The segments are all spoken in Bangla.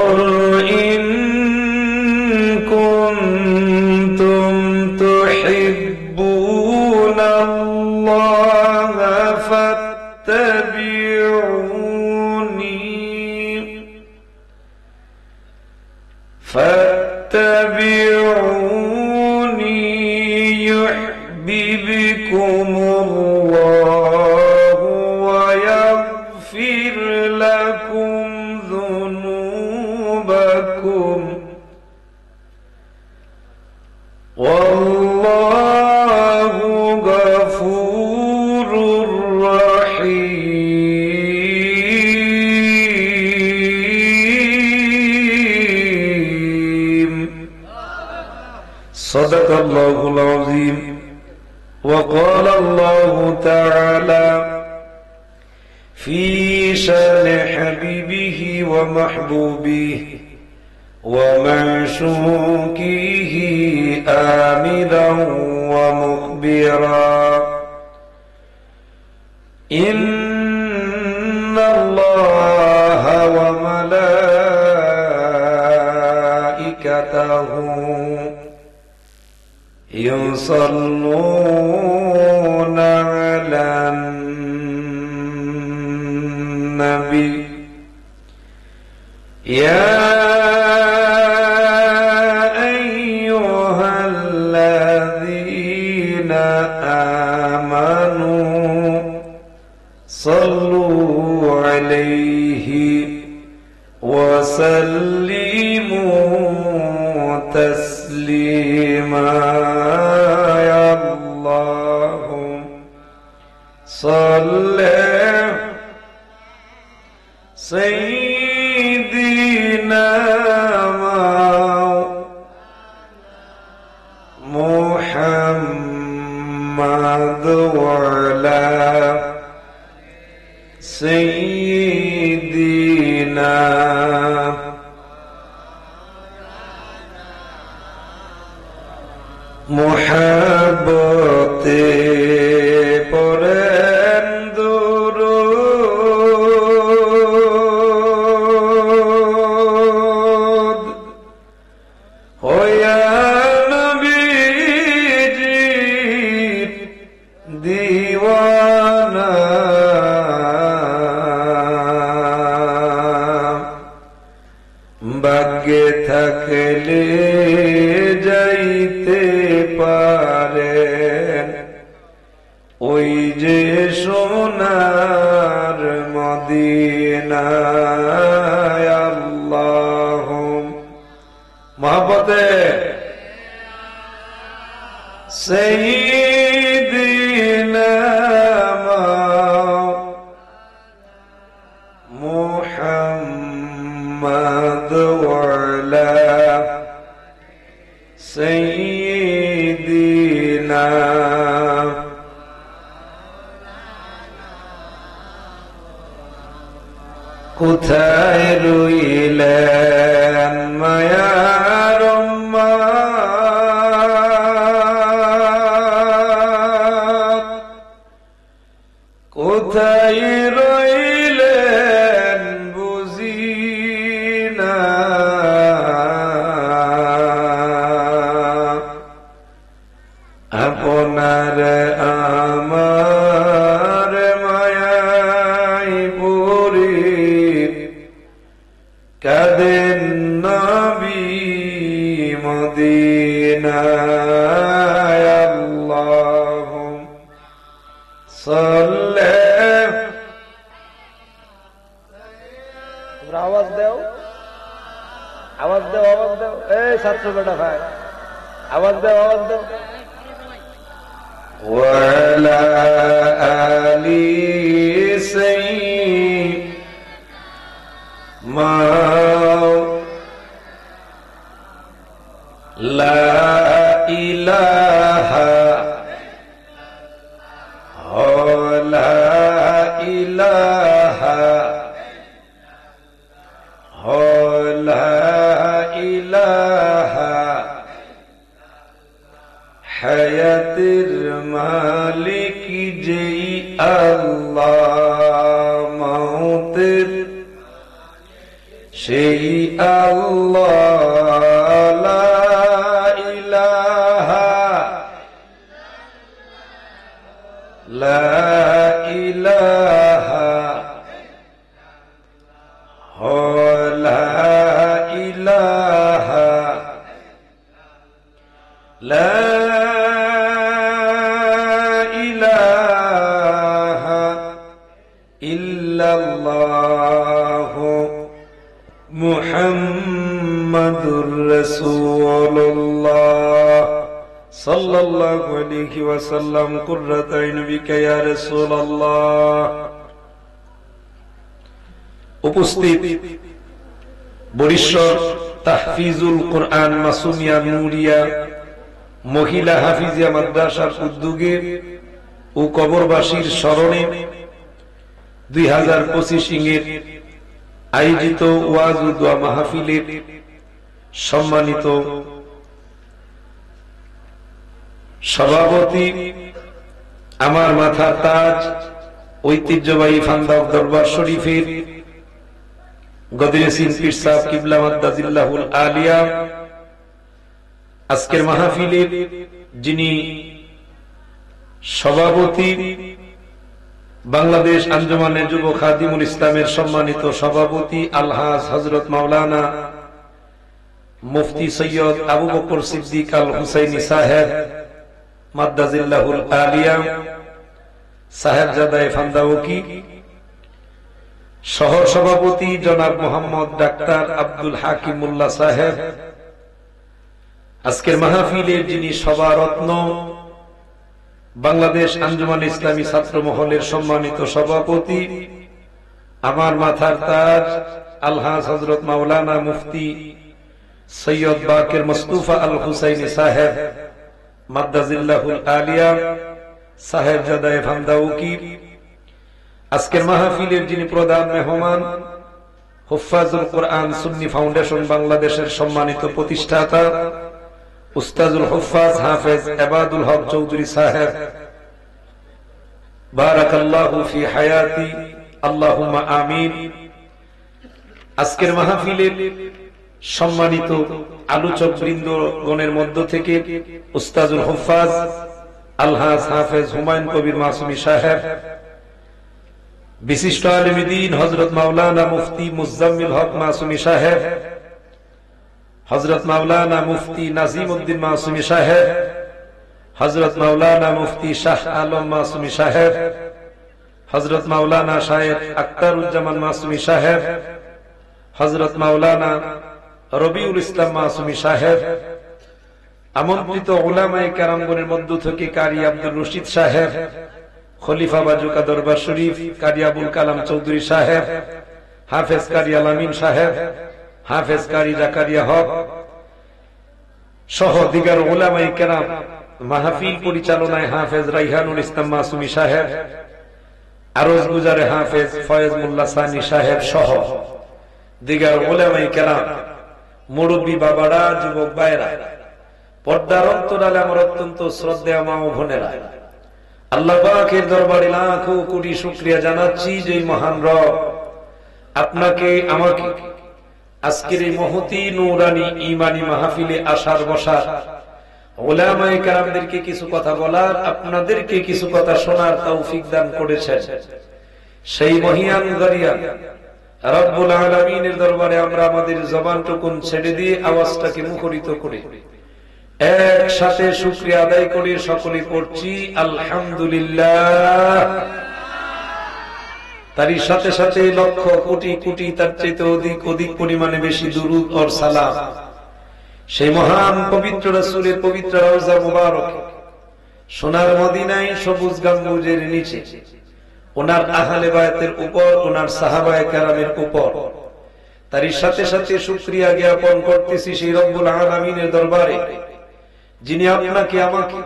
قل إن كنتم تحبون الله فاتبعوني يحببكم الله ويغفر لكم ذنوبكم والله غفور رحيم. صدق الله العظيم. وقال الله تعالى في شان حبيبه ومحبوبه ومعشوقه آمدا ومخبرا إن الله وملائكته يصلون على النبي يا أيها الذين آمنوا صلوا عليه وسلموا تسليما. يا الله صل سيدنا محمد وعلى سيدنا محبت পড়েন দুরূদ হইয়া নবীজির দিওয়ানা ভাগ্যে থাকলে যাইতে পারেন ওই যে সোনার মদিনায়। আল্লাহ মহব্বতে সাইয়্যিদিনা মুহাম্মদ ওয়ালা সাইয়্যিদিনা কোথায় রইলেন মায়ার উম্মত কোথায় রইলেন বুঝিনা আপনার আমার মায়ায় পড়ে কাঁদেন নবী মদিনায়। আল্লাহুম্মা সাল্লি আওয়াজ দাও আওয়াজ দাও আওয়াজ দাও এই ছাত্র বেটা ভাই আওয়াজ দাও আওয়াজ দাও ওয়ালা আলি সাইয়্যিদিনা লা ইলাহা লা ইলাহা লা ইলাহা হায়াতের মালিক যেই আল্লাহ মৌতের সেই আল্লাহ লা ইলাহা লা ইলাহা লা ইলাহা লা ইলাহা ইল্লাল্লাহু মুহাম্মাদুর রাসূলুল্লাহ সাল্লাল্লাহু আলাইহি ওয়াসাল্লাম কুররাতু আইনিকা ইয়া রাসূলুল্লাহ। উপস্থিত বরিশ্বর তাহফিজুল কোরআন মাসুমিয়া নুরিয়া মহিলা হাফিজিয়া মাদ্রাসার উদ্যোগে ও কবরবাসীর স্মরণে 2025 ইংয়ের আয়োজিত ওয়াজ ও দোয়া মাহফিলের সম্মানিত সভাপতি, আমার মাথার তাজ, ঐতিহ্যবাহী ফান্দক দরবার শরীফের গদিরেসিন পীর সাহেব কিবলা মাদ্দাজিল্লাহুল আলিয়া, আজকের মাহফিলের যিনি সভাপতি, বাংলাদেশ আঞ্জুমানে যুব খাদিমুল ইসলামের সম্মানিত সভাপতি আলহাজ হযরত মাওলানা মুফতি সৈয়দ আবু বকর সিদ্দিক আল হুসাইনি সাহেব মাদ্দাজিল্লাহুল আলিয়া সাহেবজাদায়ে ফান্দাউকি, সহ সভাপতি জনাব মোহাম্মদ ডাক্তার আব্দুল হাকিমুল্লাহ সাহেব, আজকের মাহফিলের যিনি সভারত্ন বাংলাদেশ আঞ্জুমান ইসলামী ছাত্র মহলের সম্মানিত সভাপতি, আমার মাথার তাজ আলহাজ হযরত মাওলানা মুফতি সৈয়দ বাকের মুস্তাফা আল হুসাইনি সাহেব মাদ্দাজিল্লাহুল আলিয়া সাহেবজাদায়ে ফান্দাউকি, আজকের মাহফিলের যিনি প্রধান মেহমান হুফাজুল কোরআন সুন্নি ফাউন্ডেশন বাংলাদেশের সম্মানিত প্রতিষ্ঠাতা উস্তাজুল হুফাজ হাফেজ এবাদুল হক চৌধুরী সাহেব, বারাকাল্লাহু ফি হায়াতি আল্লাহুম্মা আমিন। আজকের মাহফিলের সম্মানিত আলোচক বৃন্দগণের মধ্য থেকে উস্তাজুল হুফাজ আলহাজ হাফেজ হুমায়ুন কবির মাসুমি সাহেব, বিশিষ্ট আলেম দ্বীন হযরত মাওলানা মুফতি মুজাম্মিল হক মাসুমি সাহেব, হযরত মাওলানা মুফতি নাজিম উদ্দিন মাসুমি সাহেব, হযরত মাওলানা মুফতি শাহ আলম মাসুমি সাহেব, হযরত মাওলানা শায়েখ আখতারুজ্জামান মাসুমি সাহেব, হযরত মাওলানা রবিউল ইসলাম মাসুমি সাহেব, আমন্ত্রিত উলামায়ে কেরামগণের মধ্য থেকে কারি আব্দুর রশিদ সাহেব, খলিফা বাজুকা দরবার শরীফ কারি আবুল কালাম চৌধুরী সাহেব, হাফেজ কারি আলামিন সাহেব, হাফেজ কারি জাকারিয়া হক সহ দিগার উলামায়ে কেরাম, মাহফিল পরিচালনায় হাফেজ রাইহানুল ইসলাম মাসুমি সাহেব, আরজ গুজারে হাফেজ ফয়েজ মোল্লা সানি সাহেব সহ দিগার উলামায়ে কেরাম, মুরব্বী বাবারা, যুবক ভাইরা, পর্দার অন্তরালে আমার অত্যন্ত শ্রদ্ধেয় মা ও বোনেরা, আল্লাহ পাকের দরবারে লাখো কোটি শুকরিয়া জানাচ্ছি যে মহান রব আপনাকে আমাকে আজকের এই মহতি নূরানী ঈমানী মাহফিলে আসার বসার, উলামায়ে কেরামদেরকে কিছু কথা বলার, আপনাদেরকে কিছু কথা শোনার তৌফিক দান করেছেন। সেই মহিয়ান দরিয়া রব্বুল আলামিনের দরবারে আমরা আমাদের জবানটুকুন ছেড়ে দিয়ে আওয়াজটাকে মুখরিত করে একসাথে শুকরিয়া আদায় করে সকলে পড়ছি আলহামদুলিল্লাহ। তারই সাথে সাথে লক্ষ কোটি কোটি তার চাইতে অধিক অধিক পরিমাণে বেশি দুরূদ আর সালাম সেই মহান পবিত্র রাসূলের পবিত্র রওজা মুবারক সোনার মদিনায় সবুজ গম্বুজের নিচে ওনার আহলে বায়াতের উপর, ওনার সাহাবায়ে কেরামের উপর, তারই সাথে সাথে শুকরিয়া জ্ঞাপন করতেছি সেই রব্বুল আলামিনের দরবারে যিনি আপনাকে আমাকে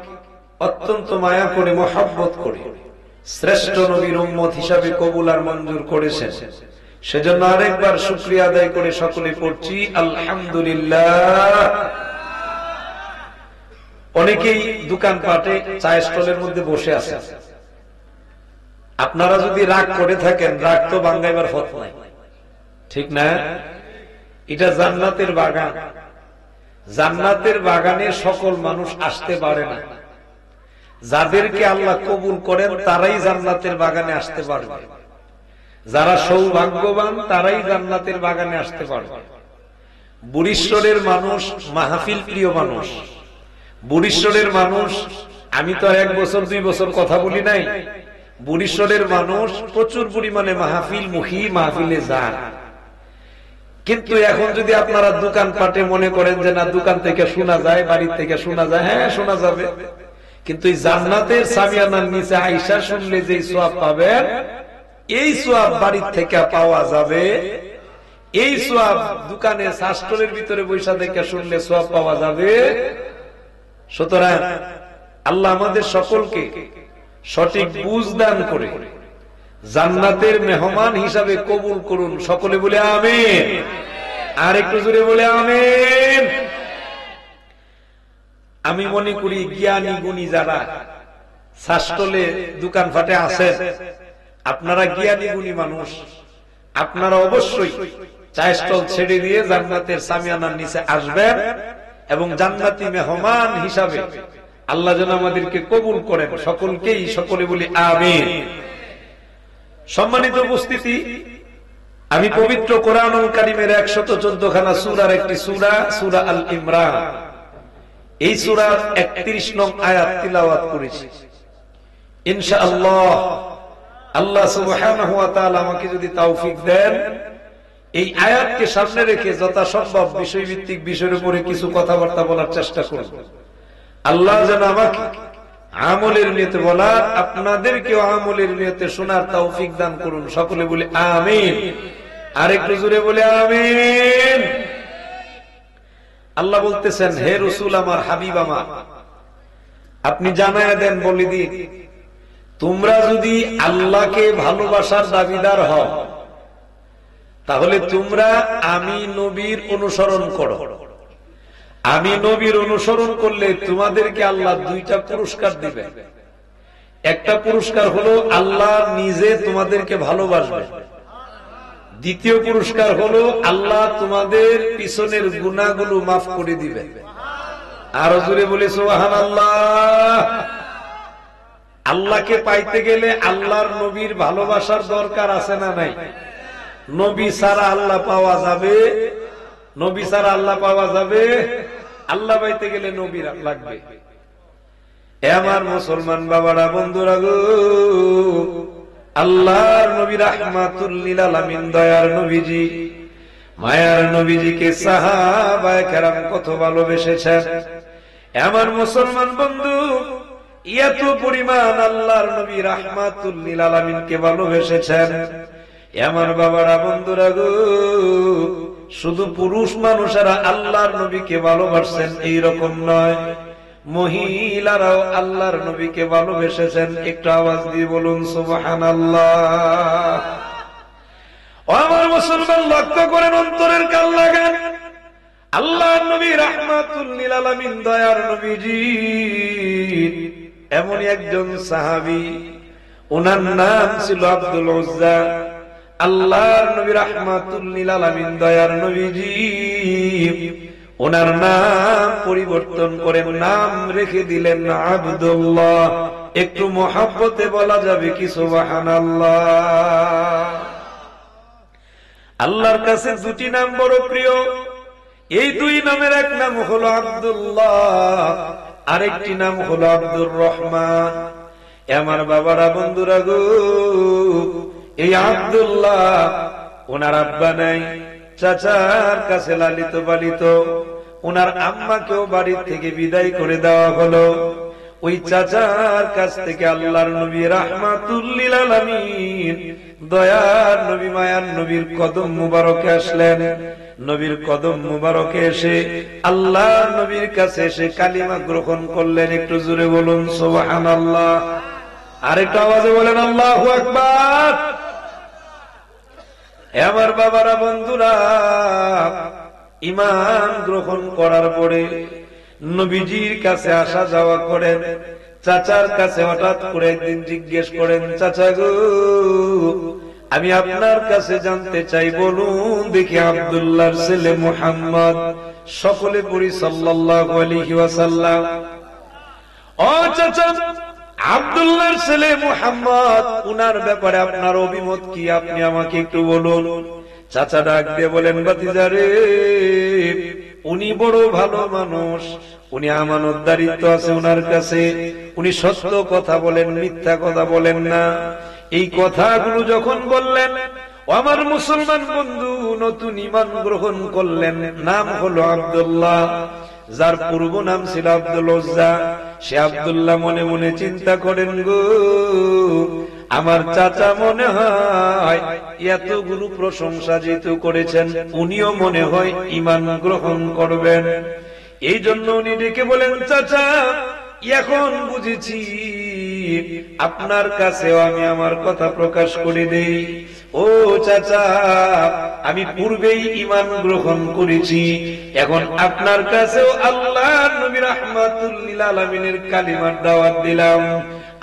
অত্যন্ত মায়া করে মহব্বত করে শ্রেষ্ঠ নবীর উম্মত হিসাবে কবুল আর মঞ্জুর করেছেন। সেজন্য আরেকবার শুকরিয়া আদায় করে সকলে পড়ছি আলহামদুলিল্লাহ। অনেকেই দোকানপাটে চায়ের স্টলের মধ্যে বসে আছে, আপনারা যদি রাগ করে থাকেন, রাগ তো বাঙ্গাইবার পথ নাই, ঠিক না? এটা জান্নাতের বাগান। জান্নাতের বাগানে সকল মানুষ আসতে পারে না, যাদেরকে আল্লাহ কবুল করেন তারাই জান্নাতের বাগানে আসতে পারবে। যারা সৌভাগ্যবান তারাই জান্নাতের বাগানে আসতে পারবে। বুড়িশ্বরের মানুষ মাহফিল প্রিয় মানুষ। বুড়িশ্বরের মানুষ, আমি তো আর 1 বছর 2 বছর কথা বলি নাই, বুড়িশ্বরের মানুষ প্রচুর পরিমাণে মাহফিল মুখী, মাহফিলে যান। কিন্তু এখন যদি আপনারা দোকানপাটে মনে করেন যে না দোকান থেকে শোনা যায়, বাড়ির থেকে শোনা যায়, হ্যাঁ শোনা যাবে, কিন্তু এই জান্নাতের সামিয়ানার নিচে আয়েশা শুনলে যে সওয়াব পাবেন, এই সওয়াব বাড়ির থেকে পাওয়া যাবে। এই সওয়াব দোকানে শাস্ত্রের ভিতরে বৈশা থেকে শুনলে সওয়াব পাওয়া যাবে। সুতরাং আল্লাহ আমাদের সকলকে সঠিক বুঝ দান করে জান্নাতের মেহমান হিসাবে কবুল করুন। সকলে বলে আমিন। আর একটু জোরে বলে আমিন। আমি মনে করি জ্ঞানী গুণী যারা শাস্ত্রে দোকানপাটে আছেন, আপনারা জ্ঞানী গুণী মানুষ, আপনারা অবশ্যই চায়ের স্টল ছেড়ে দিয়ে জান্নাতের সামিয়ানার নিচে আসবেন এবং জান্নাতি মেহমান হিসাবে আল্লাহ যেন আমাদেরকে কবুল করেন। সকলকেই সকলে বলি আমিন। সম্মানিত উপস্থিতি, আমি পবিত্র কোরআনুল কারীমের 114 খানা সূরার একটি সূরা, সূরা আল ইমরান, এই সূরার 31 নং আয়াত তিলাওয়াত করেছি। ইনশাআল্লাহ আল্লাহ সুবহানাহু ওয়া তাআলা আমাকে যদি তৌফিক দেন, এই আয়াতকে সামনে রেখে যথাসম্ভব বিষয়ভিত্তিক বিষয়ের উপরে কিছু কথাবার্তা বলার চেষ্টা করব। আল্লাহ যেন আমাকে আমলের নিয়তে বলার, আপনাদেরকেও আমলের নিয়তে শোনার তৌফিক দান করুন। সকলে বলে আমিন। আর একটু জোরে বলে আমিন। আল্লাহ বলতেছেন, হে রাসূল আমার, হাবিব আমার, আপনি জানায়া দেন, বলে দিন, তোমরা যদি আল্লাহকে ভালোবাসার দাবিদার হও তাহলে তোমরা আমি নবীর অনুসরণ করো। আমি নবীর অনুসরণ করলে তোমাদেরকে আল্লাহ 2টা পুরস্কার দিবে। একটা পুরস্কার হলো আল্লাহ নিজে তোমাদেরকে ভালোবাসবে। দ্বিতীয় পুরস্কার হলো আল্লাহ তোমাদের পিছনের গুনাহগুলো মাফ করে দিবে। আরো জোরে বলে সুবহানাল্লাহ। আল্লাহকে পাইতে গেলে আল্লাহর নবীর ভালোবাসার দরকার আছে না নাই? নবী ছাড়া আল্লাহ পাওয়া যাবে? নবী ছাড়া আল্লাহ পাওয়া যাবে? আল্লাহ পাইতে গেলে নবী লাগবে। আমার মুসলমান বাবারা, বন্ধুরা গো, আল্লাহর নবী রাহমাতুল লিল আলামিন, দয়ার নবীজি, মায়ার নবীজিকে সাহাবায়ে কেরাম কত ভালোবেসেছেন। আমার মুসলমান বন্ধু, এত পরিমাণ আল্লাহর নবী রাহমাতুল লিল আলামিনকে ভালোবেসেছেন। আমার বাবারা, বন্ধুরা গো, শুধু পুরুষ মানুষেরা আল্লাহর নবীকে ভালোবাসছেন এইরকম নয়, মহিলারাও আল্লাহর নবীকে ভালোবেসেছেন। একটু আওয়াজ দিয়ে বলুন সুবহানাল্লাহ। ও আমার মুসলমান, লক্ষ্য করেন, অন্তরের কান লাগান। আল্লাহর নবী রাহমাতুল লিল আলামিন, দয়ার নবীজি, এমনই একজন সাহাবী, ওনার নাম ছিল আব্দুল উজ্জা। আল্লাহর নবী রাহমাতুল লিল আলামিন, দয়ার নবীজি, ওনার নাম পরিবর্তন করে নাম রেখে দিলেন আব্দুল্লাহ। একটু মহব্বতে বলা যাবে কি সুবহানাল্লাহ। আল্লাহর কাছে 2টি নাম বড় প্রিয়। এই 2 নামের এক নাম হলো আব্দুল্লাহ, আরেকটি নাম হলো আব্দুর রহমান। আমার বাবারা, বন্ধুরা গো, এই আব্দুল্লাহ, ওনার আব্বা নাই, চাচার কাছে লালিত পালিত। ওনার আম্মাকেও বাড়ি থেকে বিদায় করে দেওয়া হলো। ওই চাচার কাছ থেকে আল্লাহর নবী রাহমাতুল লিল আলামিন, দয়ার নবী, মায়ার নবীর কদম মুবারকে আসলেন। নবীর কদম মুবারকে এসে আল্লাহর নবীর কাছে এসে কালিমা গ্রহণ করলেন। একটু জোরে বলুন সুবহানাল্লাহ। আরেকটু আওয়াজে বলেন আল্লাহু আকবার। আমার বাবারা, বন্ধুরা, ঈমান গ্রহণ করার পরে নবীজির কাছে আসা যাওয়া করেন। চাচার কাছে হঠাৎ করে একদিন জিজ্ঞেস করেন, চাচা গো, আমি আপনার কাছে জানতে চাই, বলুন দেখি আব্দুল্লাহর ছেলে মুহাম্মদ, সকলে পড়ি সাল্লাল্লাহু আলাইহি ওয়াসাল্লাম। ও চাচা, আব্দুল্লাহর ছেলে মুহাম্মদ, উনার ব্যাপারে আপনার অভিমত কি, আপনি আমাকে একটু বলুন। চাচা ডাক দিয়ে বলেন, ভাতিজারে, উনি বড় ভালো মানুষ, উনি আমানতদারিত্ব আছে উনার কাছে, উনি সত্য কথা বলেন, মিথ্যা কথা বলেন না। এই কথাগুলো যখন বললেন, আমার মুসলমান বন্ধু নতুন ঈমান গ্রহণ করলেন, নাম হলো আব্দুল্লাহ, যার পূর্ব নাম ছিল আব্দুল উজ্জা। সে আব্দুল্লাহ মনে মনে চিন্তা করেন, গো আমার চাচা মনে হয় এতগুলো প্রশংসা যেহেতু করেছেন, উনিও মনে হয় ঈমান গ্রহণ করবেন। এই জন্য উনি ডেকে বলেন, চাচা এখন বুঝেছি, আপনার কাছেও আমি আমার কথা প্রকাশ করে দেই। ও চাচা, আমি পূর্বেই ঈমান গ্রহণ করেছি, এখন আপনার কাছেও আল্লাহর নবী রাহমাতুল লিল আলামিনের কালিমার দাওয়াত দিলাম,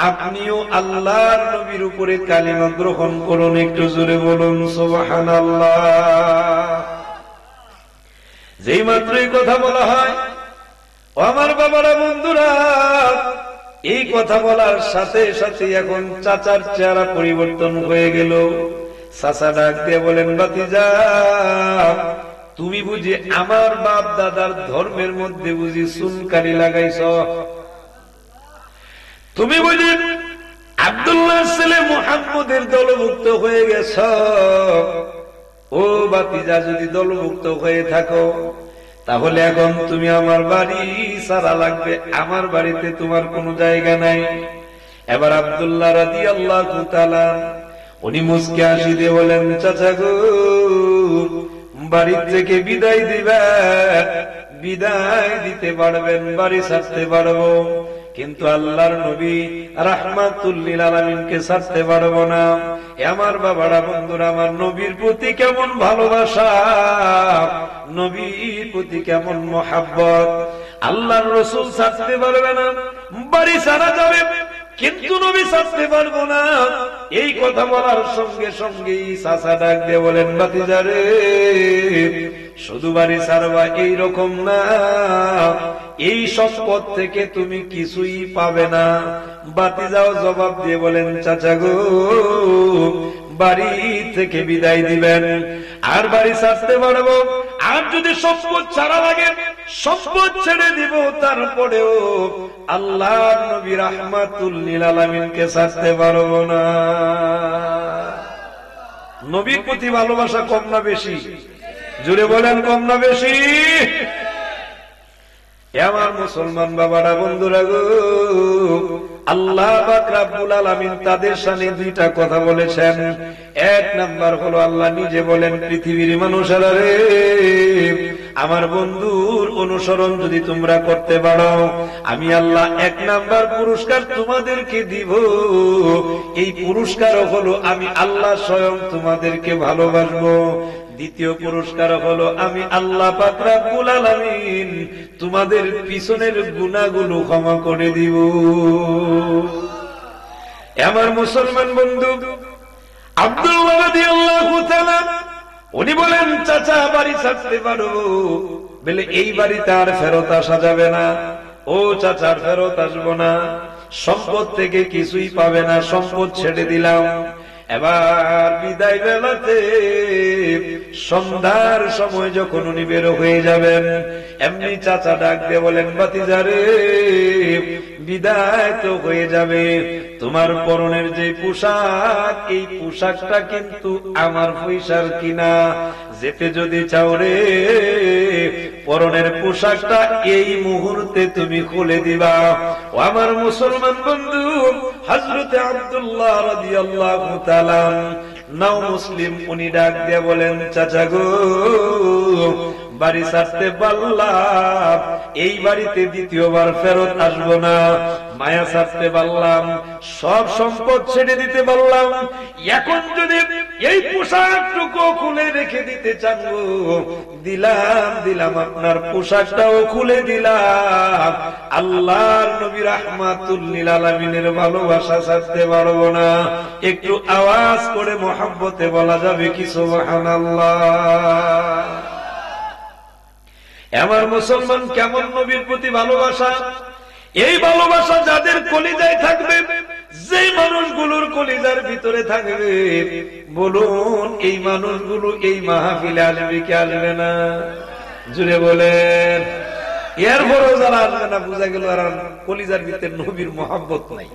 আপনিও আল্লাহর নবীর উপরে কালিমা গ্রহণ করুন। একটু জোরে বলুন সুবহানাল্লাহ। যেই মাত্রই কথা বলা হয়, ও আমার বাবারা, বন্ধুরা, এই কথা বলার সাথে সাথে এখন চাচার চেহারা পরিবর্তন হয়ে গেল। চাচা ডাক দিয়ে বলেন, ভাতিজা, তুমি বুঝি আমার বাপ দাদার ধর্মের মধ্যে বুঝি চুনকালি লাগাইছ? তুমি বুঝি আব্দুল্লাহর ছেলে মুহাম্মদের দলভুক্ত হয়ে গেছ? ও ভাতিজা, যদি দলভুক্ত হয়ে থাকো, তাহলে এখন তুমি আমার বাড়ি ছাড়া লাগবে, আমার বাড়িতে তোমার কোনো জায়গা নাই। এবার আব্দুল্লাহ রাদিয়াল্লাহু তাআলা উনি মুস্কে হাসি দিয়ে বলেন, চাচা গো, বাড়ি থেকে বিদায় দিবেন, বিদায় দিতে পারবেন, বাড়ি ছাড়তে পারবো, কিন্তু আল্লাহর নবী রাহমাতুল লিল আলামিনকে ছাড়তে পারবো না। আমার বাবারা, বন্ধুরা, আমার নবীর প্রতি কেমন ভালোবাসা, নবীর প্রতি কেমন মহাব্বত। আল্লাহর রাসূল ছাড়তে পারবে না, বাড়ি ছাড়া যাবে, কিন্তু নবী ছাড়তে পারবো না। এই কথা বলার সঙ্গে সঙ্গেই চাচা ডাক দিয়ে বলেন, ভাতিজারে, শুধু বাড়ি ছাড়বা এইরকম না, এই সম্পদ থেকে তুমি কিছুই পাবে না। ভাতিজাও জবাব দিয়ে বলেন, চাচা গো, বাড়ি থেকে বিদায় দিবেন, আর বাড়ি ছাড়তে পারবো, আর যদি সম্পদ ছাড়া লাগে সম্পদ ছেড়ে দিব, তারপরেও আল্লাহর নবী রাহমাতুল লিল আলামিনকে ছাড়তে পারবো না। নবীর প্রতি ভালোবাসা কম না বেশি? জুড়ে বলেন, কম না বেশি? আমার মুসলমান বাবারা, বন্ধুরা গো, আল্লাহ পাক রব্বুল আলামিন তাদের শানে দুইটা কথা বলেছেন। এক নাম্বার হলো, আল্লাহ নিজে বলেন, পৃথিবীর মানুষেরা রে, আমার বন্ধুর অনুসরণ যদি তোমরা করতে পারো, আমি আল্লাহ এক নাম্বার পুরস্কার তোমাদেরকে দিব। এই পুরস্কার হলো, আমি আল্লাহ স্বয়ং তোমাদেরকে ভালোবাসবো। দ্বিতীয় পুরস্কার হলো, আমি আল্লাহ পাক রব্বুল আলামিন তোমাদের পিছনের গুনাহগুলো ক্ষমা করে দিব। আমার মুসলমান বন্ধু আব্দুল্লাহ রাদিয়াল্লাহু তাআলা উনি বলেন, চাচা বাড়ি ছাড়তে পারো, বলে এই বাড়িতে আর ফেরত আসা যাবে না। ও চাচা, আর ফেরত আসবো না, সম্পদ থেকে কিছুই পাবে না, সম্পদ ছেড়ে দিলাম। এবার বিদায় বেলাতে সন্ধ্যার সময় যখন উনি বের হয়ে যাবেন, এমনি চাচা ডাক দিয়ে বলেন, ভাতিজারে, বিদায় তো হয়ে যাবে, তোমার পরনের যে পোশাক, এই পোশাকটা কিন্তু আমার পয়সার কিনা, যেতে যদি চাও রে, পরনের পোশাকটা এই মুহূর্তে তুমি খুলে দিবা। ও আমার মুসলমান বন্ধু, হযরতে আব্দুল্লাহ রাদিয়াল্লাহু তাআলা নাও মুসলিম, উনি ডাক দিয়ে বলেন, চাচা গো, বাড়ি ছাড়তে পারলাম, এই বাড়িতে দ্বিতীয়বার ফেরত আসবো না। মায়া ছাড়তে পারলাম, সব সম্পদ ছেড়ে দিতে পারলাম। এখন যদি এই পোশাকটুকু খুলে রেখে দিতে চান, দিলাম আপনার পোশাকটাও খুলে দিলাম। আল্লাহর নবী রাহমাতুল লিল আলামিনের ভালোবাসা ছাড়তে পারবো না। একটু আওয়াজ করে মহব্বতে বলা যাবে কি সুবহানাল্লাহ। আমার মুসলমান কেমন নবীর প্রতি ভালোবাসা! এই ভালোবাসা যাদের কলিজায় থাকবে, যে মানুষগুলোর কলিজার ভিতরে থাকবে, বলুন এই মানুষগুলো এই মাহফিলে আসবে কি আসবে না? জুড়ে বলেন। এরপরও যারা আসবে না, বোঝা গেল আর কলিজার ভিতরে নবীর মহব্বত নাই।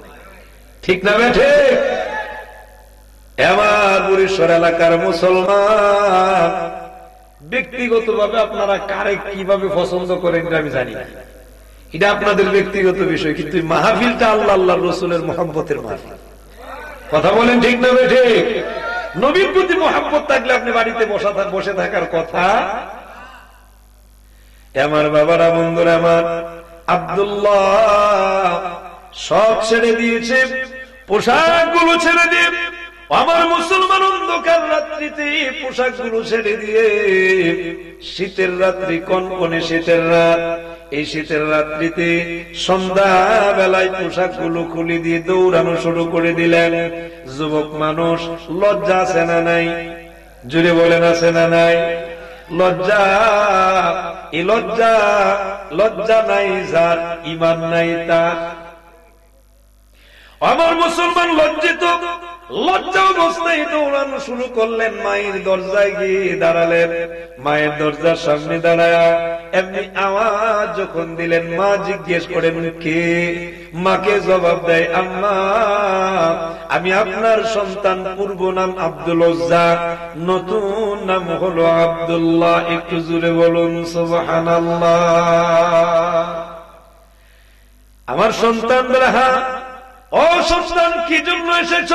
ঠিক না বেঠে? আমার বরিশাল এলাকার মুসলমান, ব্যক্তিগতভাবে আপনারা কারে কিভাবে পছন্দ করেন আমি জানি না, এটা আপনাদের ব্যক্তিগত বিষয়, কিন্তু মাহফিলটা আল্লাহ আল্লাহ রসুলের মহব্বতের মাহফিল। কথা বলেন ঠিক না বেঠে? নবীর প্রতি মহব্বত থাকলে আপনি বাড়িতে বসে থাকার কথা। আমার বাবারা, বন্ধুরা আমার, আব্দুল্লাহ সব ছেড়ে দিয়েছে, পোশাকগুলো ছেড়ে দিয়ে, আমার মুসলমান অন্ধকার রাত্রিতে পোশাকগুলো ছেড়ে দিয়ে, শীতের রাত্রি, কনকনে শীতের রাত, এই শীতের রাত্রিতে সন্ধ্যা বেলায় পোশাকগুলো খুলে দিয়ে দৌড়ানো শুরু করে দিলেন। যুবক মানুষ, লজ্জা আছে না নাই? জুড়ে বলেন আছে না নাই? লজ্জা, এই লজ্জা নাই যার, ঈমান নাই তার। আমার মুসলমান লজ্জিত, লজ্জা অবস্থায় দৌড়ানো শুরু করলেন। মায়ের দরজায় গিয়ে দাঁড়ালেন। মায়ের দরজার সামনে দাঁড়ায়া এমনি আওয়াজ যখন দিলেন, মা জিজ্ঞেস করেন কে? মাকে জবাব দেয়, আম্মা আমি আপনার সন্তান, পূর্ব নাম আব্দুল উজ্জা, নতুন নাম হলো আব্দুল্লাহ। একটু জুড়ে বলুন সুবহানাল্লাহ। আমার সন্তান বলে, ও সন্তান কি জন্য এসেছ?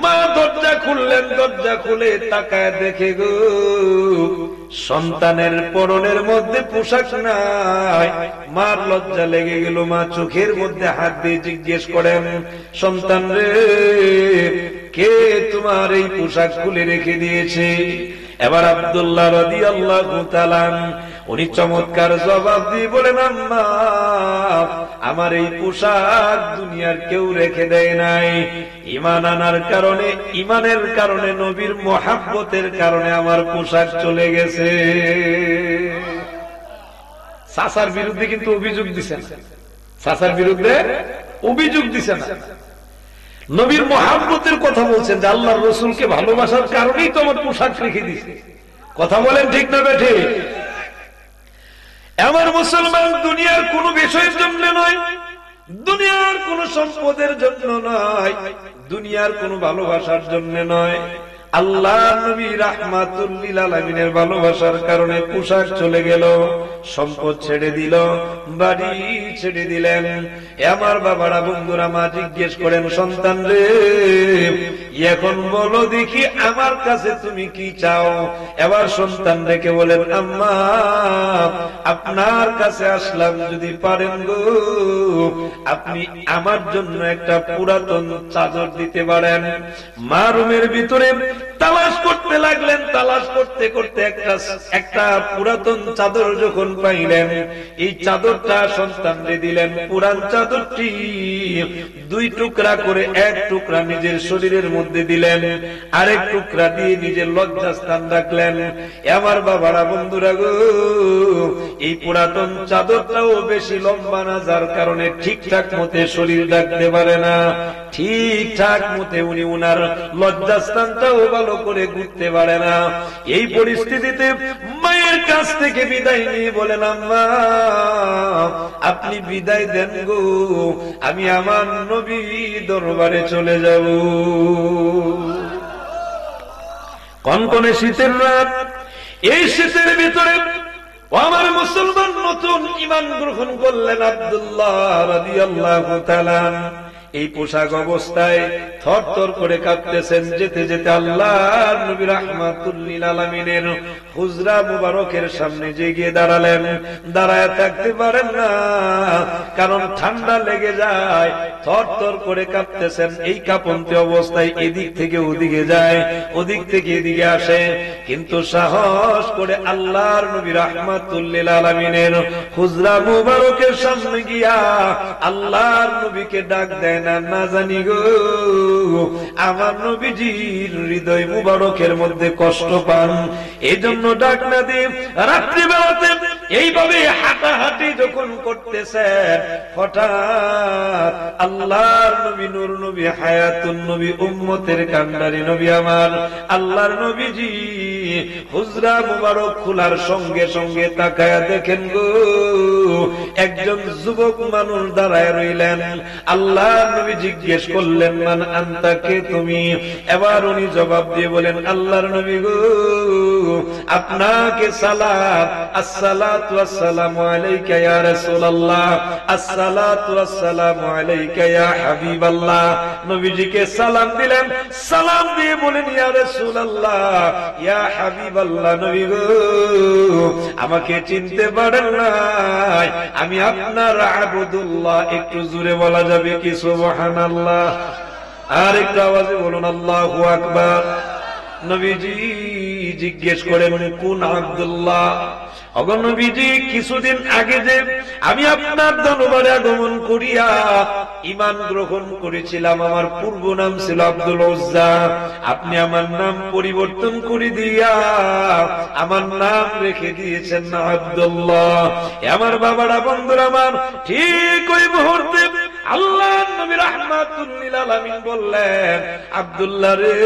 মা দরজা খুললেন। দরজা খুলে তাকায় দেখে গো, সন্তানের পরনের মধ্যে পোশাক নাই। মার লজ্জা লেগে গেল। মা চোখের মধ্যে হাত দিয়ে জিজ্ঞেস করেন, সন্তান রে, কে তোমার এই পোশাক খুলে রেখে দিয়েছে? এবার আব্দুল্লাহ রাদিয়াল্লাহু তাআলা উনি চমৎকার জবাব দিয়ে বলেন, আম্মা আমার এই পোশাক দুনিয়ার কেউ রেখে দেয় নাই। ঈমান আনার কারণে, ঈমানের কারণে, নবীর মুহাব্বতের কারণে আমার পোশাক চলে গেছে। চাচার বিরুদ্ধে কিন্তু অভিযোগ দিছেন, চাচার বিরুদ্ধে অভিযোগ দিছেন, নবীর মুহাব্বতের কথা বলছেন যে আল্লাহর রাসূলকে ভালোবাসার কারণেই তো আমার পোশাক রেখে দিয়েছে। কথা বলেন ঠিক না বেঠে? আমার মুসলমান, দুনিয়ার কোন বিষয়ের জন্য নয়, দুনিয়ার কোন সম্পদের জন্য নয়, দুনিয়ার কোন ভালোবাসার জন্য নয়, আল্লাহ নবী রাহমাতুল লিল আলামিনের ভালোবাসার কারণে পোশাক চলে গেল, সম্পদ ছেড়ে দিল, বাড়ি ছেড়ে দিলেন। আমার বাবারা, বন্ধুরা, মা জিজ্ঞেস করেন, সন্তান রে, এখন বলো দেখি আমার কাছে তুমি কি চাও? এবার সন্তান রেখে বলেন, আম্মা আপনার কাছে আসলাম, যদি পারেন গো আপনি আমার জন্য একটা পুরাতন চাদর দিতে পারেন। মা রুমের ভিতরে তালাশ করতে লাগলেন। তালাশ করতে করতে একটা পুরাতন চাদর যখন পাইলেন, এই চাদরটা সন্তানকে দিলেন। পুরান চাদরটি দুই টুকরা করে, এক টুকরা নিজের শরীরের মধ্যে দিলেন, আরেক টুকরা দিয়ে নিজের লজ্জাস্থান রাখলেন। আমার বাবারা, বন্ধুরা গো, এই পুরাতন চাদরটাও বেশি লম্বা না, যার কারণে ঠিকঠাক মতে শরীর রাখতে পারে না, ঠিকঠাক মতে উনি উনার লজ্জাস্থানটাও ভালো করে ঘুরতে পারে না। এই পরিস্থিতিতে মায়ের কাছ থেকে বিদায় নিয়ে বলেন, আম্মা আপনি বিদায় দেন গো, আমি আমার নবী দরবারে চলে যাব। কনকনে শীতের রাত, এই শীতের ভিতরে আমার মুসলমান নতুন ঈমান গ্রহণ করলেন আব্দুল্লাহ রাদিয়াল্লাহু তাআলা। এই পোশাক অবস্থায় থরথর করে কাঁপতেছেন। যেতে যেতে আল্লাহর নবী রাহমাতুল লিল আলামিনের হুজরা মুবারকের সামনে গিয়ে দাঁড়ালেন। দাঁড়ায় থাকতে পারেন না, কারণ ঠান্ডা লেগে যায়। থরথর করে কাঁপতেছেন। এই কাঁপন্ত অবস্থায় এদিক থেকে ওদিকে যায়, ওদিক থেকে এদিকে আসে, কিন্তু সাহস করে আল্লাহর নবী রাহমাতুল লিল আলামিনের হুজরা মুবারকের সামনে গিয়া আল্লাহর নবীকে ডাক দেয় না। না জানি গো, আমার নবীজির হৃদয় মুবারকের মধ্যে কষ্ট পান, এই জন্য ডাক না দিয়ে রাত্রিবেলাতে এইভাবে হাঁটাহাঁটি যখন করতেছেন, হঠাৎ আল্লাহর নবী, নূর নবী, হায়াতুন নবী, উম্মতের কান্ডারি নবী আমার আল্লাহর নবীজি হুজরা মুবারক খোলার সঙ্গে সঙ্গে তাকায়া দেখেন গো, একজন যুবক মানুষ দাঁড়ায় রইলেন। আল্লাহর নবী জিজ্ঞেস করলেন, মান আনতা, কে তুমি? এবার উনি জবাব দিয়ে বলেন, আল্লাহর নবী গো, আপনাকে সালাম, আসসালাতু ওয়াসসালামু আলাইকা ইয়া রাসূলুল্লাহ, আসসালাতু ওয়াসসালামু আলাইকা ইয়া হাবিবাল্লাহ। নবীজিকে সালাম দিলেন। সালাম দিয়ে বলেন, ইয়া রাসূলুল্লাহ, ইয়া হাবিবাল্লাহ, নবী গো, আমাকে চিনতে পারেন নাই? আমি আপনার আবুদুল্লাহ। একটু জোরে বলা যাবে কি সুবহানাল্লাহ? আর একটু আওয়াজে বলুন আল্লাহু আকবার। নবীজি জিজ্ঞেস করেন, কোন আব্দুল্লাহ? ওগো নবীজি, কিছুদিন আগে যে আমি আপনার দরবারে আগমন করিয়া ঈমান গ্রহণ করেছিলাম, আমার পূর্ব নাম ছিল আব্দুল উজ্জা। আপনি আমার নাম পরিবর্তন করে দিয়া আমার নাম রেখে দিয়েছেন না আব্দুল্লাহ। আমার বাবারা, বন্ধুরা আমার, ঠিক ওই মুহূর্তে আল্লাহর নবী রাহমাতুল লিল আলামিন বললেন, আব্দুল্লাহ রে,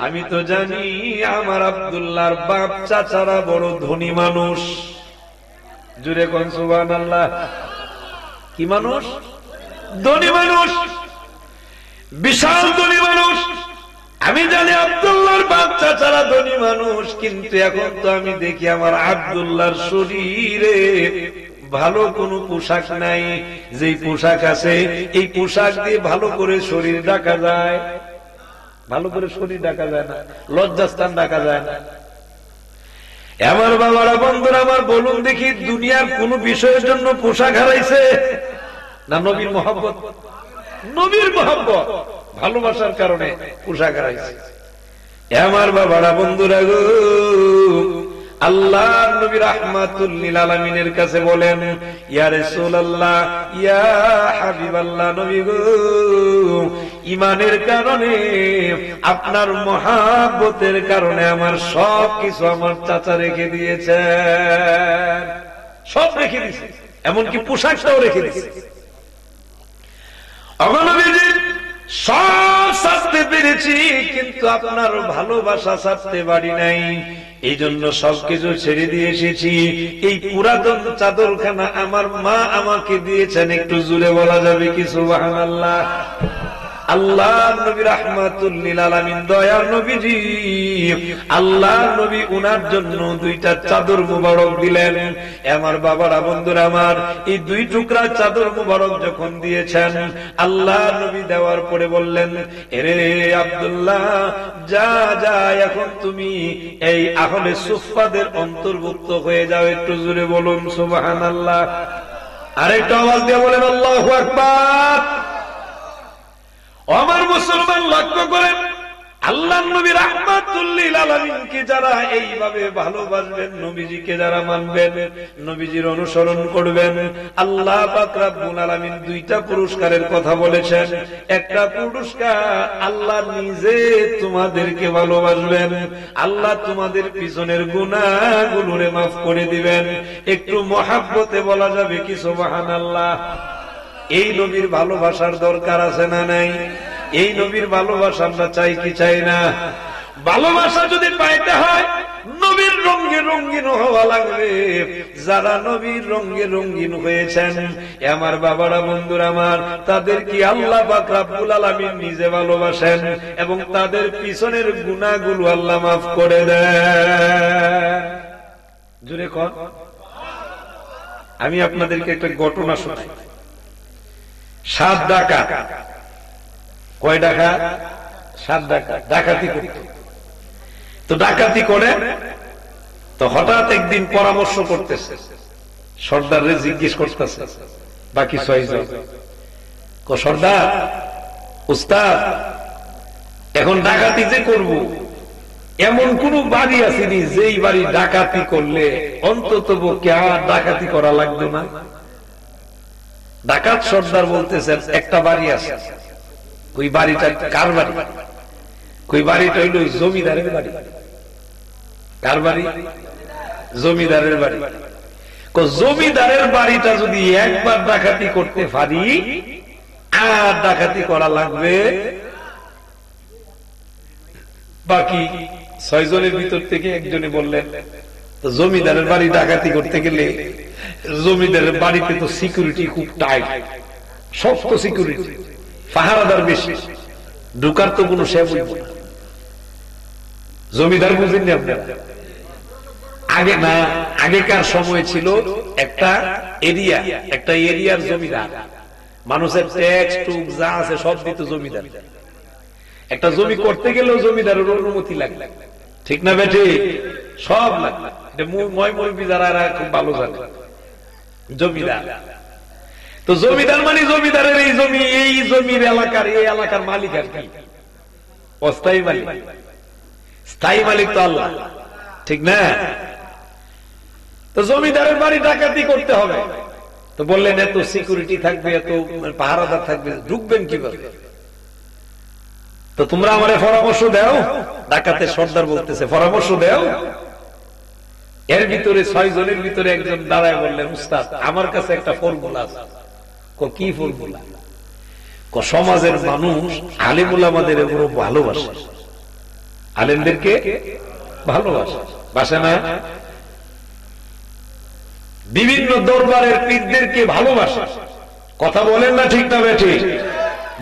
আমি তো জানি আমার আব্দুল্লাহর বাপ চাচারা বড় ধনী মানুষ। জুড়ে কোন সুবহানাল্লাহ। কি মানুষ? ধনী মানুষ, বিশাল ধনী মানুষ। আমি জানি আব্দুল্লাহর বাপ চাচারা ধনী মানুষ, কিন্তু এখন তো আমি দেখি আমার আব্দুল্লাহর শরীরে ভালো কোনো পোশাক নাই। যে পোশাক আছে, এই পোশাক দিয়ে ভালো করে শরীর ঢাকা যায়? ভালো করে শরীর ঢাকা যায় না, লজ্জাস্থান ঢাকা যায় না। আমার বাবারা, বন্ধুরা আমার, বলুন দেখি, দুনিয়ার কোন বিষয়ের জন্য পোশাক হারাইছে না নবীর মহব্বত? নবীর মহব্বত, ভালোবাসার কারণে পোশাক হারাইছে। আমার বাবারা, বন্ধুরা গো, আল্লাহর নবী রাহমাতুল লিল আলামিনের কাছে বলেন, ইয়া রাসূলুল্লাহ, ইয়া হাবিবাল্লাহ, নবী গো, ঈমানের কারণে, আপনার মহব্বতের কারণে আমার সব কিছু আমার চাচা রেখে দিয়েছেন। সব রেখে দিয়েছে, এমনকি পোশাকটাও রেখে দিয়েছে। নবীজি, সব ছাড়তে পেরেছি, কিন্তু আপনার ভালোবাসা ছাড়তে পারি নাই। এই জন্য সবকিছু ছেড়ে দিয়ে এসেছি। এই পুরাতন চাদরখানা আমার মা আমাকে দিয়েছেন। একটু জোরে বলা যাবে কি সুবহানাল্লাহ? আল্লাহর নবী রাহমাতুল লিল আলামিন, দয়ার নবীজি, আল্লাহর নবী উনার জন্য দুইটা চাদর মুবারক দিলেন। আমার বাবারা, বন্ধুরা আমার, এই দুই টুকরা চাদর মুবারক যখন দিয়েছেন, আল্লাহর নবী দেওয়ার পরে বললেন, এরে আব্দুল্লাহ, যা যা, এখন তুমি এই আহলে সুফফাদের অন্তর্ভুক্ত হয়ে যাও। একটু জোরে বলুন সুবহানাল্লাহ। আরেকটু আওয়াজ দিয়ে বলেন আল্লাহু আকবার। আমার মুসলমান, লক্ষ্য করেন, আল্লাহর নবী রাহমাতুল লিল আলামিনকে যারা এইভাবে ভালোবাসবেন, নবীজিকে যারা মানবেন, নবীজির অনুসরণ করবেন, আল্লাহ পাক রব্বুল আলামিন দুইটা পুরস্কারের কথা বলেছেন। একটা পুরস্কার, আল্লাহ নিজে তোমাদেরকে ভালোবাসবেন, আল্লাহ তোমাদের পিছনের গুনাহগুলোরে মাফ করে দিবেন। একটু মহব্বতে বলা যাবে কি সুবহানাল্লাহ? এই নবীর ভালোবাসার দরকার আছে না নাই? এই নবীর ভালোবাসা আমরা চাই কি চাই না? ভালোবাসা যদি পাইতে হয়, নবীর রঙে রঙিন হওয়া লাগবে। যারা নবীর রঙে রঙিন হয়েছেন, আমার বাবারা, বন্ধুরা আমার, তাদের কি আল্লাহ পাক রব্বুল আলামিন নিজে ভালোবাসেন এবং তাদের পিছনের গুনাহগুলো আল্লাহ মাফ করে দেন। জোরে কর। আমি আপনাদেরকে একটা ঘটনা শোনাই। 7 ডাকাত। কয় ডাকাত? 7 ডাকাত ডাকাতি করত। তো ডাকাতি করে তো হঠাৎ একদিন পরামর্শ করতেছে, সর্দারে জিজ্ঞেস করতেছে বাকি 6 জন, সর্দার উস্তাদ, এখন ডাকাতি যে করব, এমন কোন বাড়ি আসেনি যেই বাড়ি ডাকাতি করলে অন্তত পক্ষে আর ডাকাতি করা লাগতো না? ডাকাত সর্দার বলতেছেন একটা বাড়ি আছে। ওই বাড়িটা কার বাড়ি? ওই বাড়িটা হইল জমিদারের বাড়ি। কার বাড়ি? জমিদারের বাড়ি। জমিদারের বাড়িটা যদি একবার ডাকাতি করতে পারি আর ডাকাতি করা লাগবে। বাকি 6 জনের ভিতর থেকে একজনে বললেন, তো জমিদারের বাড়ি ডাকাতি করতে গেলে জমিদারের বাড়িতে তো সিকিউরিটি খুব টাইট, শক্ত সিকিউরিটি, পাহারাদার বেশি, ঢুকার তো কোনো সে বুঝবে না। জমিদার বুঝেননি আপনারা? আগে না, আগেকার সময় ছিল একটা এরিয়া, একটা এরিয়ার জমিদার, মানুষের ট্যাক্স টুক যা আছে সব দিত জমিদার। একটা জমি করতে গেলেও জমিদারের অনুমতি লাগবে, ঠিক না বেঠি? সব লাগবে। ময়মলবি যারা খুব ভালো জানে জমিদার। তো জমিদার মানে জমিদারের এই জমি, এই জমির এলাকার, এই এলাকার মালিক আর কি অস্থায়ী মালিক। স্থায়ী মালিক তো আল্লাহ, ঠিক না? তো জমিদারের বাড়ি ডাকাতি করতে হবে। তো বললেন এত সিকিউরিটি থাকবে, এত পাহারাদার থাকবে, ঢুকবেন কিভাবে? তো তোমরা আমারে পরামর্শ দাও। ডাকাতের সর্দার বলতেছে পরামর্শ দাও। এর ভিতরে 6 জনের ভিতরে একজন দাঁড়ায় বললেন, উস্তাদ আমার কাছে একটা ফর্মুলা আছে। কি ফর্মুলা? সমাজের মানুষ আলেম ওলামাদের বড় ভালোবাসে, আলেমদেরকে ভালোবাসে, বাসে না? বিভিন্ন দরবারের পীরদেরকে ভালোবাসে, কথা বলেন না ঠিক না বেঠি?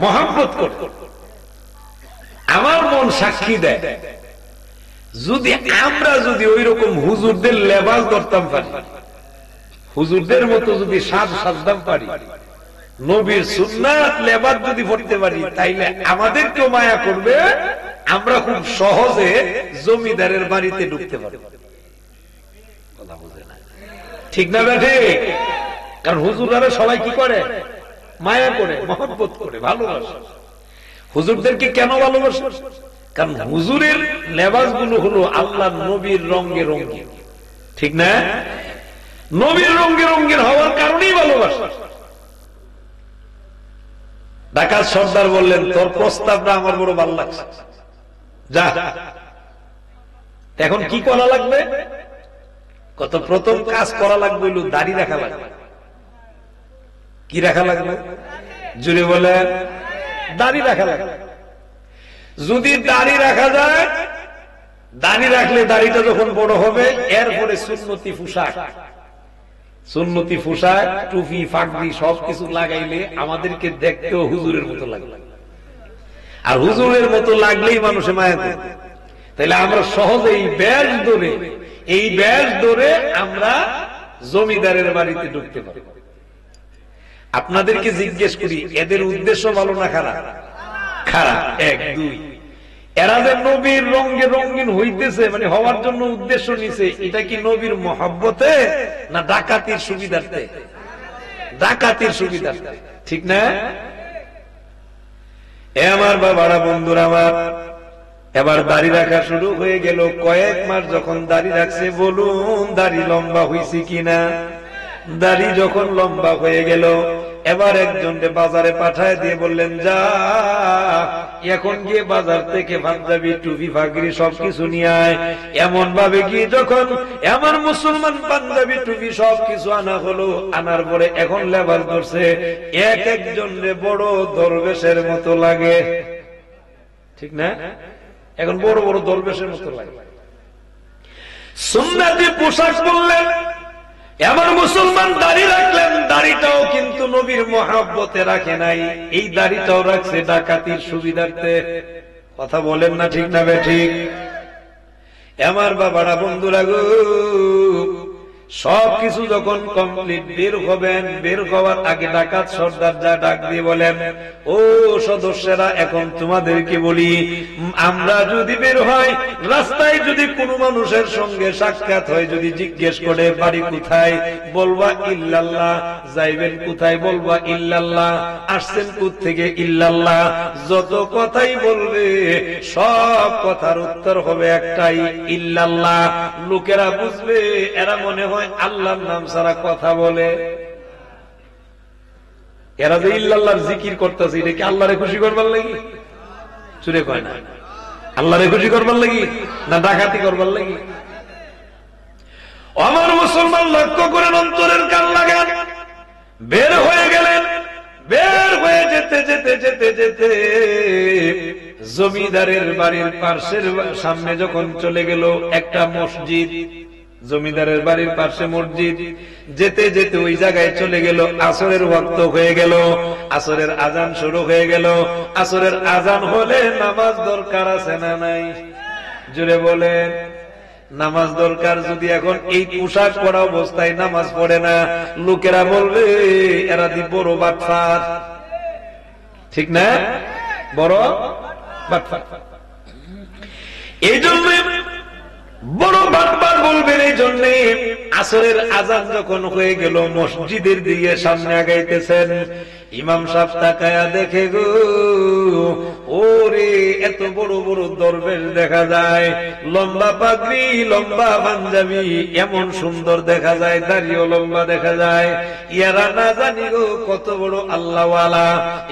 মহব্বত করে। আমার মন সাক্ষী দেয়, যদি আমরা যদি ওই রকম হুজুরদের লেবাস ধরতাম পারি, হুজুরদের মতো যদি সাজতাম পারি, নবীর সুন্নাত লেবাস যদি পড়তে পারি, তাইলে আমাদেরকেও মায়া করবে, আমরা খুব সহজে জমিদারের বাড়িতে ঢুকতে পারব। কথা বুঝে না, ঠিক না বেঠি? কারণ হুজুররা সবাই কি করে? মায়া করে, মহব্বত করে, ভালোবাসে। হুজুরদেরকে কেন ভালোবাসে? কারণ হুজুরের লেবাস গুলো হলো আল্লাহ নবীর রঙে রঙিন, ঠিক না? নবীর রঙে রঙিন হওয়ার কারণেই ভালোবাসে। ডাকাত সর্দার বললেন, তোর প্রস্তাবটা আমার বড় ভালো লাগছে, যা এখন কি করা লাগবে? কত প্রথম কাজ করা লাগবে হলো দাড়ি রাখা লাগবে। কি রাখা লাগবে? জুড়ে বলেন, দাড়ি রাখা লাগবে। যদি দাড়ি রাখা যায়, দাড়ি রাখলে দাড়িটা যখন বড় হবে, এরপরে সুন্নতি পোশাক, সুন্নতি পোশাক, টুপি, পাগড়ি সবকিছু লাগাইলে আমাদেরকে দেখতেও হুজুরের মতো লাগবে। আর হুজুরের মতো লাগলেই মানুষে মায়া করবে। তাহলে আমরা সহজে এই ব্যাস ধরে আমরা জমিদারের বাড়িতে ঢুকতে পারি। আপনাদেরকে জিজ্ঞেস করি, এদের উদ্দেশ্য ভালো না খারাপ? খারাপ। 1, 2, এরা যে নবীর রঙে রঙিন হইতেছে, মানে হওয়ার জন্য উদ্দেশ্য নিছে, এটা কি নবীর মহব্বতে না ডাকাতির সুবিধার্থে? ডাকাতির সুবিধার্থে, ঠিক না? আমার বাবারা, বন্ধুরা আমার, এবার দাড়ি রাখা শুরু হয়ে গেল। কয়েক মাস যখন দাড়ি রাখছে, বলুন দাড়ি লম্বা হয়েছে কিনা? দাড়ি যখন লম্বা হয়ে গেল, এবার একজনকে বাজারে পাঠায় দিয়ে বললেন, যা এখন গিয়ে বাজার থেকে পাঞ্জাবি, টুপি, পাগড়ি সবকিছু নিয়ে আয়। এমন ভাবে কি যখন আমার মুসলমান পাঞ্জাবি, টুপি সবকিছু আনা হলো, আনার পরে এখন লেবাস ধরছে, এক একজনে বড় দরবেশের মতো লাগে, ঠিক না? এখন বড় বড় দরবেশের মতো লাগে। সুন্নতি পোশাক বললেন, এমন মুসলমান দাড়ি রাখলেন, দাড়িটাও কিন্তু নবীর মহব্বতে রাখে নাই, এই দাড়িটাও রাখছে ডাকাতির সুবিধার্থে। কথা বলেন না ঠিক না বেঠিক? আমার বাবারা, বন্ধুরা গো, সবকিছু যখন কমপ্লিট বের হবেন, বের হওয়ার আগে ডাকাত সর্দার যা ডাক দিয়ে বলেন, ও সদস্যরা, এখন তোমাদেরকে বলি, আমরা যদি বের হয়, রাস্তায় যদি কোনো মানুষের সঙ্গে সাক্ষাৎ হয়, যদি জিজ্ঞেস করে বাড়ি কোথায়, বলবা ইল্লাল্লাহ। যাইবেন কোথায়, বলবা ইল্লাল্লাহ। আসছেন কোত্থেকে, ইল্লাল্লাহ। যত কথাই বলবে সব কথার উত্তর হবে একটাই, ইল্লাল্লাহ। লোকেরা বুঝবে এরা মনে হয় আল্লাহর নাম ছাড়া কথা বলে। এরা যে ইল্লাল্লাহর জিকির করতেছে, এটা কি আল্লাহরে খুশি করবার লাগি? চুরে কয় না, আল্লাহরে খুশি করবার লাগি না ডাকাতি করবার লাগি? আমার মুসলমান, লক্ষ্য করেন, অন্তরের কান লাগান। বের হয়ে গেলেন, বের হয়ে যেতে যেতে যেতে যেতে জমিদারের বাড়ির পাশের সামনে যখন চলে গেল একটা মসজিদ, জমিদারের বাড়ির পাশে মসজিদ, যেতে যেতে ওই জায়গায় চলে গেল। আসরের ওয়াক্ত হয়ে গেল, আসরের আজান শুরু হয়ে গেল। আসরের আজান হলে নামাজ দরকার আছে না নাই? জুড়ে বলেন, নামাজ দরকার। যদি এখন এই পোশাক পরা অবস্থায় নামাজ পড়ে না, লোকেরা বলবে এরা দি বড় বাটফার, ঠিক না? বড় বাটফার। এই জন্য বড় বাটফার বলবেন। এই জন্য আসরের আজান যখন হয়ে গেল, মসজিদের দিকে সামনে আগাইতেছেন। ইমাম সাহেব তাকায়া দেখে, গো ওরে, এত বড় বড় দরবেশ দেখা যায়, লম্বা পাগড়ি, লম্বা পাঞ্জাবি, এমন সুন্দর দেখা যায়, দাড়িও লম্বা দেখা যায়। ইয়ারা না জানি গো কত বড় আল্লাহওয়ালা।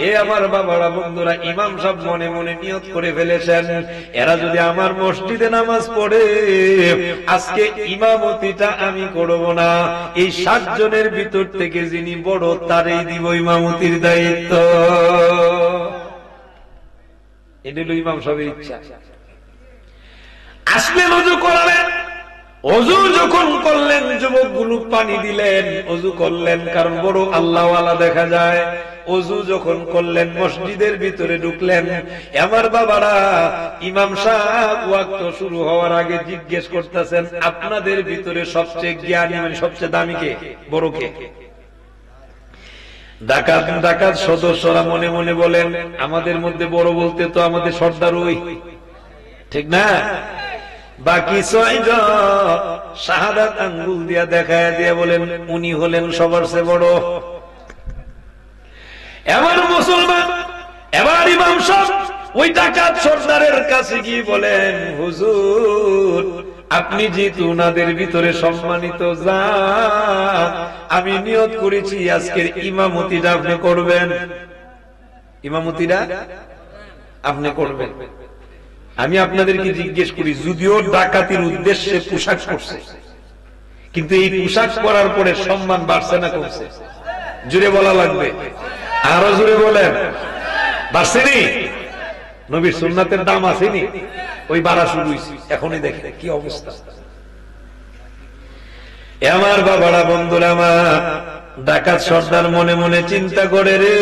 এ আমার বাবারা, বন্ধুরা, ইমাম সাহেব মনে মনে নিয়ত করে ফেলেছেন, এরা যদি আমার মসজিদে নামাজ পড়ে, আজকে ইমামতিটা আমি করব না। এই 7 জনের ভিতর থেকে যিনি বড়, তারই দিব ইমামতির দায়িত্ব। এটা হলো ইমাম সাহেবের ইচ্ছা। আসলেন, ওযু করলেন। ওযু যখন করলেন, যুবকগুলো পানি দিলেন, ওযু করলেন, কারণ বড় আল্লাহওয়ালা দেখা যায়। ওযু যখন করলেন, মসজিদের ভিতরে ঢুকলেন। আমার বাবারা, ইমাম সাহেব ওয়াক্ত শুরু হওয়ার আগে জিজ্ঞেস করতেছেন, আপনাদের ভিতরে সবচেয়ে জ্ঞানী, মানে সবচেয়ে দামি কে, বড় কে? ডাকাত ডাকাত সদস্যরা মনে মনে বলেন, আমাদের মধ্যে বড় বলতে তো আমাদের সর্দার ওই, ঠিক না? বাকি 6 জন শাহাদাত আঙ্গুল দিয়া দেখায় দিয়া বলেন, উনি হলেন সবার চেয়ে বড়। এবার মুসলমান, এবার ইমাম সাহেব ওই ডাকাত সর্দারের কাছে গিয়ে বলেন, হুজুর, আপনি যেহেতু উনাদের ভিতরে সম্মানিত, যান, আমি নিয়ত করেছি আজকের ইমামতিটা আপনি করবেন। ইমামতিটা আপনি করবেন। আমি আপনাদেরকে জিজ্ঞেস করি, যদিও ডাকাতির উদ্দেশ্যে পোশাক পরছে, কিন্তু এই পোশাক পরার পরে সম্মান বাড়ছে না কমছে? জুড়ে বলা লাগবে, আরো জুড়ে বলেন। বাড়ছেনি? নবীর সুন্নাতের দাম আসেনি? ওই বাড়া শুরু হয়েছে, এখনই দেখে কি অবস্থা। আমার বাবারা, বন্ধুরা আমার, ডাকাত সর্দার মনে মনে চিন্তা করে, রে,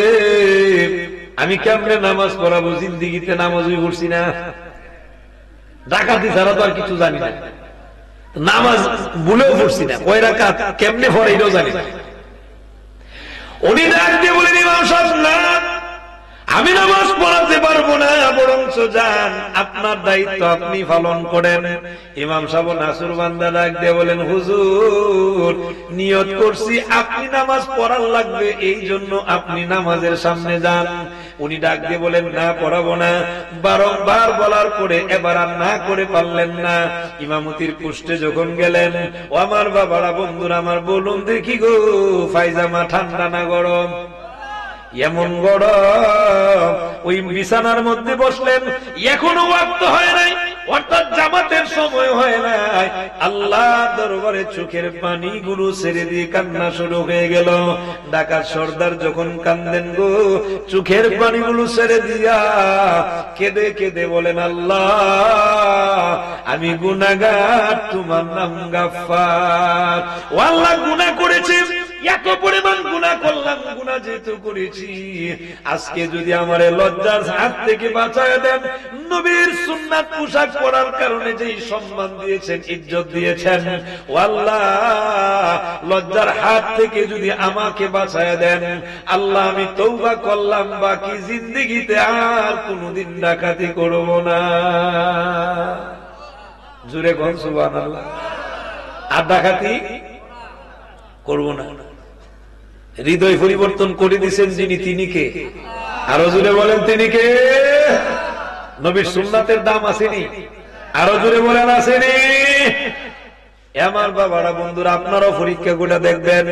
আমি কেমনে নামাজ পড়াবো? জিন্দিগিতে নামাজই পড়ছি না, ডাকাতি ছাড়া তো আর কিছু জানি না, নামাজ ভুলেও পড়ছি না, কয় রাকাত কেমনে পড়ে এটাও জানি না। উনি ডাক দিয়ে বলেন, ইমাম সাহেব, না, আমি নামাজ পড়াতে পারবো না, বরঞ্চ যান, আপনার দায়িত্ব আপনি পালন করেন। ইমাম সাহেব নাসুর বান্দা ডাক দিয়ে বলেন, হুজুর, নিয়ত করছি আপনি নামাজ পড়ার লাগবে, এই জন্য আপনি নামাজের সামনে যান। উনি ডাক দিয়ে বলেন, না, পড়াবো না। বারংবার বলার পরে এবার আর না করে পারলেন না। ইমামতির পোস্টে যখন গেলেন, ও আমার বাবারা, বন্ধুরা আমার, বলুন দেখি গো, পায়জামা ঠান্ডা না গরম? এমন গরম। ওই বিছানার মধ্যে বসলেন, এখনো ওয়াক্ত হয় নাই, অর্থাৎ জামাতের সময় হয় নাই। আল্লাহ দরবারে চোখের পানিগুলো ছেড়ে দিয়ে কান্না শুরু হয়ে গেল। ডাকাত সর্দার যখন কান্দেন গো, চোখের পানিগুলো ছেড়ে দিয়া কেঁদে কেঁদে বলেন, আল্লাহ, আমি গুনাহগার, তোমার নাম গাফফার। ও আল্লাহ, গুনাহ করেছি, এত পরিমাণ গুনাহ করলাম, গুনাহ যেহেতু করেছি, আজকে যদি আমারে লজ্জার হাত থেকে বাঁচায় দেন, নবীর সুন্নাত পোশাক পরার কারণে যেই সম্মান দিয়েছেন, ইজ্জত দিয়েছেন, ও আল্লাহ, লজ্জার হাত থেকে যদি আমাকে বাঁচায় দেন আল্লাহ, আমি তওবা করলাম, বাকি জিন্দেগিতে আর কোনদিন ডাকাতি করব না। জোরে কোন সুবহানাল্লাহ। আর ডাকাতি করব না। হৃদয় পরিবর্তন করে দিয়েছেন যিনি, তিনি কে? আরো জোরে বলেন, তিনি কে? নবীর সুন্নাতের দাম আসেনি? আরো জোরে বলেন, আসেনি? আমার বাবারা, বন্ধুরা, আপনারাও পরীক্ষা করে দেখবেন,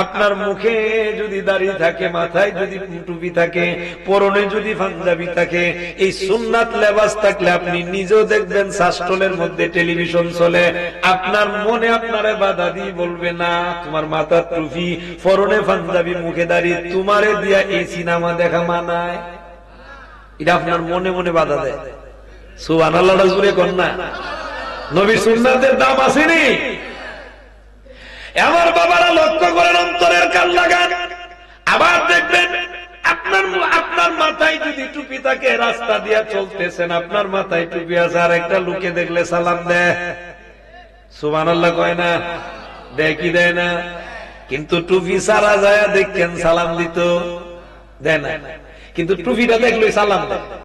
আপনার মুখে যদি দাড়ি থাকে, মাথায় যদি টুপি থাকে, পরনে যদি পাঞ্জাবি থাকে, এই সুন্নাত লেবাস থাকলে আপনি নিজেও দেখবেন শাস্ত্রের মধ্যে টেলিভিশন চলে, আপনার মনে আপনারে বাধা দিয়ে বলবে না, তোমার মাথার টুপি, পরনে পাঞ্জাবি, মুখে দাড়ি, তোমারে দিয়া এই সিনেমা দেখা মানায়। এটা আপনার মনে মনে বাধা দেয়। সুবহানাল্লাহ, জোরে কোন না। নবী সুন্নাতের দাম আসেনি? আমার বাবারা, লক্ষ্য করেন, অন্তরের কান লাগান। আবার দেখবেন আপনার মাথায় যদি টুপি থাকে, রাস্তা দিয়া চলতেছেন, আপনার মাথায় টুপি আছে, আর একটা লোকে দেখলে সালাম দেয়। সুবহানাল্লাহ কয় না? দেয় কি দেয় না? কিন্তু টুপি সারা যায় দেখেন সালাম দিত, দেয় না। কিন্তু টুপিটা দেখলে সালাম দেয়।